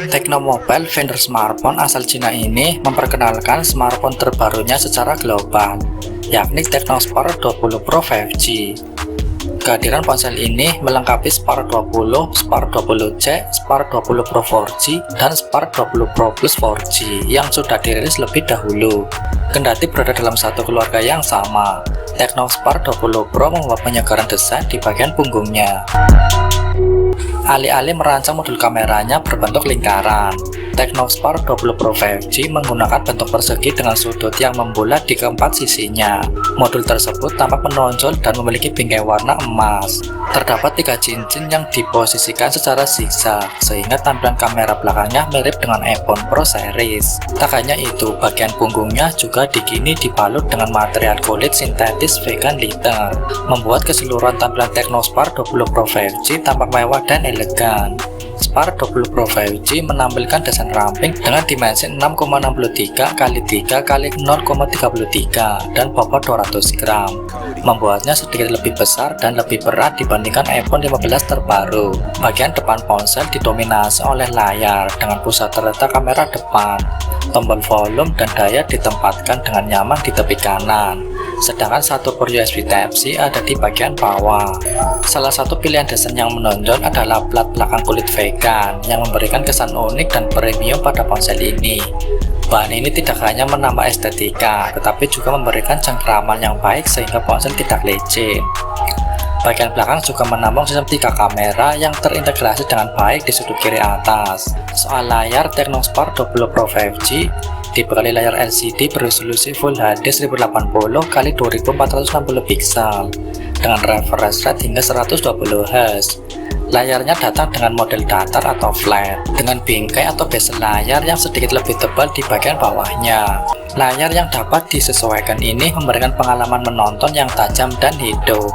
Tecno Mobile, vendor smartphone asal Cina ini memperkenalkan smartphone terbarunya secara global, yakni Tecno Spark 20 Pro 5G. Kehadiran ponsel ini melengkapi Spark 20, Spark 20C, Spark 20 Pro 4G, dan Spark 20 Pro Plus 4G yang sudah dirilis lebih dahulu. Kendati berada dalam satu keluarga yang sama, Tecno Spark 20 Pro membuat penyegaran desain di bagian punggungnya. Alih-alih merancang modul kameranya berbentuk lingkaran, Tecno Spark 20 Pro 5G menggunakan bentuk persegi dengan sudut yang membulat di keempat sisinya. Modul tersebut tampak menonjol dan memiliki bingkai warna emas. Terdapat 3 cincin yang diposisikan secara zigzag, sehingga tampilan kamera belakangnya mirip dengan iPhone Pro series. Tak hanya itu, bagian punggungnya juga dikini dibalut dengan material kulit sintetis vegan leather, membuat keseluruhan tampilan Tecno Spark 20 Pro 5G tampak mewah dan elegan. Spark 20 Pro 5G menampilkan desain ramping dengan dimensi 6,63 x 3 x 0,33 dan bobot 200 gram, membuatnya sedikit lebih besar dan lebih berat dibandingkan iPhone 15 terbaru. Bagian depan ponsel didominasi oleh layar dengan pusat terletak kamera depan. Tombol volume dan daya ditempatkan dengan nyaman di tepi kanan, sedangkan satu port USB Type-C ada di bagian bawah. Salah satu pilihan desain yang menonjol adalah plat belakang kulit vegan yang memberikan kesan unik dan premium pada ponsel ini. Bahan ini tidak hanya menambah estetika, tetapi juga memberikan cengkraman yang baik sehingga ponsel tidak leceh. Bagian belakang juga menampung sistem 3 kamera yang terintegrasi dengan baik di sudut kiri atas. Soal layar, Tecno Spark 20 Pro 5G dibekali layar LCD beresolusi Full HD 1080 x 2460 pixel dengan refresh rate hingga 120 Hz. Layarnya datang dengan model datar atau flat, dengan bingkai atau bezel layar yang sedikit lebih tebal di bagian bawahnya. Layar yang dapat disesuaikan ini memberikan pengalaman menonton yang tajam dan hidup,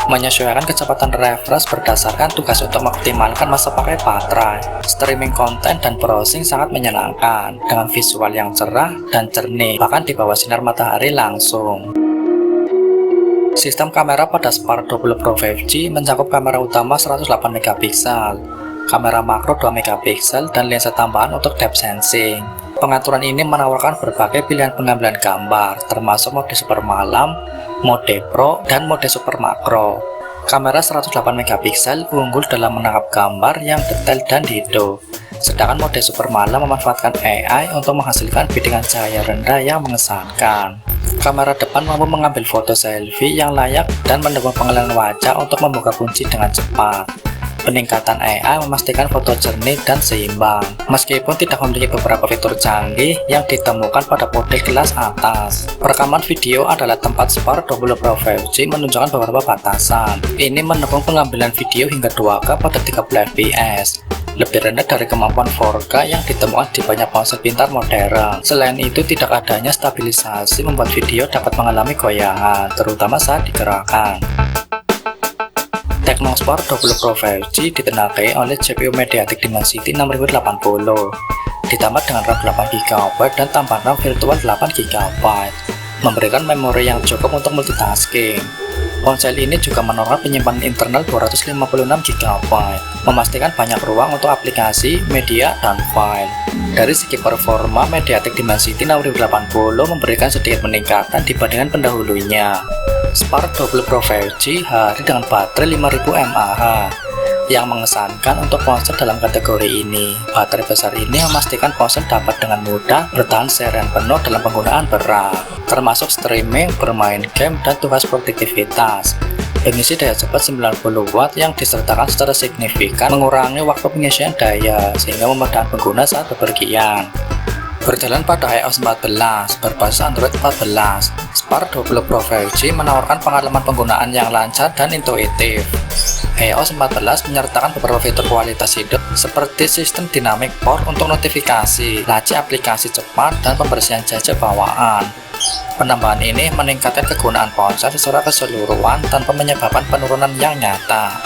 menyesuaikan kecepatan refresh berdasarkan tugas untuk mengoptimalkan masa pakai baterai. Streaming konten dan browsing sangat menyenangkan, dengan visual yang cerah dan jernih, bahkan di bawah sinar matahari langsung. Sistem kamera pada Spark 20 Pro 5G mencakup kamera utama 108 MP, kamera makro 2 MP, dan lensa tambahan untuk depth sensing. Pengaturan ini menawarkan berbagai pilihan pengambilan gambar, termasuk mode super malam, mode pro, dan mode super makro. Kamera 108 MP unggul dalam menangkap gambar yang detail dan hidup, sedangkan mode super malam memanfaatkan AI untuk menghasilkan bidikan cahaya rendah yang mengesankan. Kamera depan mampu mengambil foto selfie yang layak dan mendukung pengenalan wajah untuk membuka kunci dengan cepat. Peningkatan AI memastikan foto jernih dan seimbang, meskipun tidak memiliki beberapa fitur canggih yang ditemukan pada model kelas atas. Perekaman video adalah tempat Spark 20 Pro 5G menunjukkan beberapa batasan. Ini mendukung pengambilan video hingga 2K pada 30 fps, lebih rendah dari kemampuan 4K yang ditemukan di banyak ponsel pintar modern. Selain itu, tidak adanya stabilisasi membuat video dapat mengalami goyangan, terutama saat digerakkan. Tecno Spark 20 Pro 5G ditenagai oleh CPU MediaTek Dimensity 6080, ditambah dengan RAM 8GB dan tambahan RAM virtual 8GB, memberikan memori yang cukup untuk multitasking. Ponsel ini juga menawarkan penyimpanan internal 256GB, memastikan banyak ruang untuk aplikasi, media, dan file. Dari segi performa, MediaTek Dimensity 6080 memberikan sedikit peningkatan dibandingkan pendahulunya. Spark 20 Pro 5G hadir dengan baterai 5000 mAh yang mengesankan untuk ponsel dalam kategori ini. Baterai besar ini memastikan ponsel dapat dengan mudah bertahan seharian penuh dalam penggunaan berat, termasuk streaming, bermain game, dan tugas produktivitas. Pengisi daya cepat 90 Watt yang disertakan secara signifikan mengurangi waktu pengisian daya sehingga memudahkan pengguna saat bepergian. Berjalan pada iOS 14 berbasis Android 14, Spark 20 Pro 5G menawarkan pengalaman penggunaan yang lancar dan intuitif. iOS 14 menyertakan beberapa fitur kualitas hidup seperti sistem dynamic port untuk notifikasi, laci aplikasi cepat, dan pembersihan jajak bawaan. Penambahan ini meningkatkan kegunaan ponsel secara keseluruhan tanpa menyebabkan penurunan yang nyata.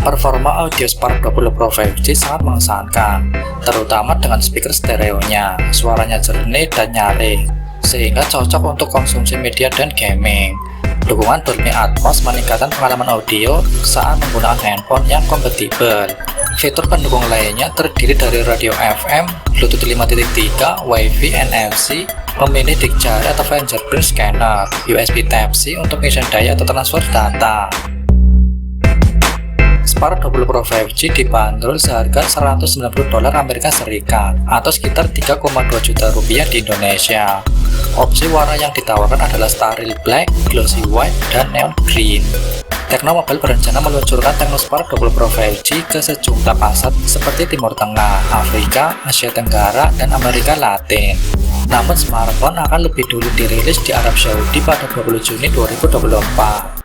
Performa audio Spark 20 Pro 5G sangat mengesankan, terutama dengan speaker stereonya. Suaranya jernih dan nyaring, sehingga cocok untuk konsumsi media dan gaming. Dukungan Dolby Atmos meningkatkan pengalaman audio saat menggunakan handphone yang kompatibel. Fitur pendukung lainnya terdiri dari radio FM, Bluetooth 5.3, Wi-Fi, NFC, pemilih disk jari atau fingerprint scanner, USB Type-C untuk pengisian daya atau transfer data. Spark 20 Pro 5G dibanderol seharga $190 Amerika Serikat atau sekitar 3,2 juta rupiah di Indonesia. Opsi warna yang ditawarkan adalah Starry Black, Glossy White, dan Neon Green. Tekno Mobile berencana meluncurkan Tecno Spark 20 Pro 5G ke sejumlah pasar seperti Timur Tengah, Afrika, Asia Tenggara, dan Amerika Latin. Namun smartphone akan lebih dulu dirilis di Arab Saudi pada 20 Juni 2024.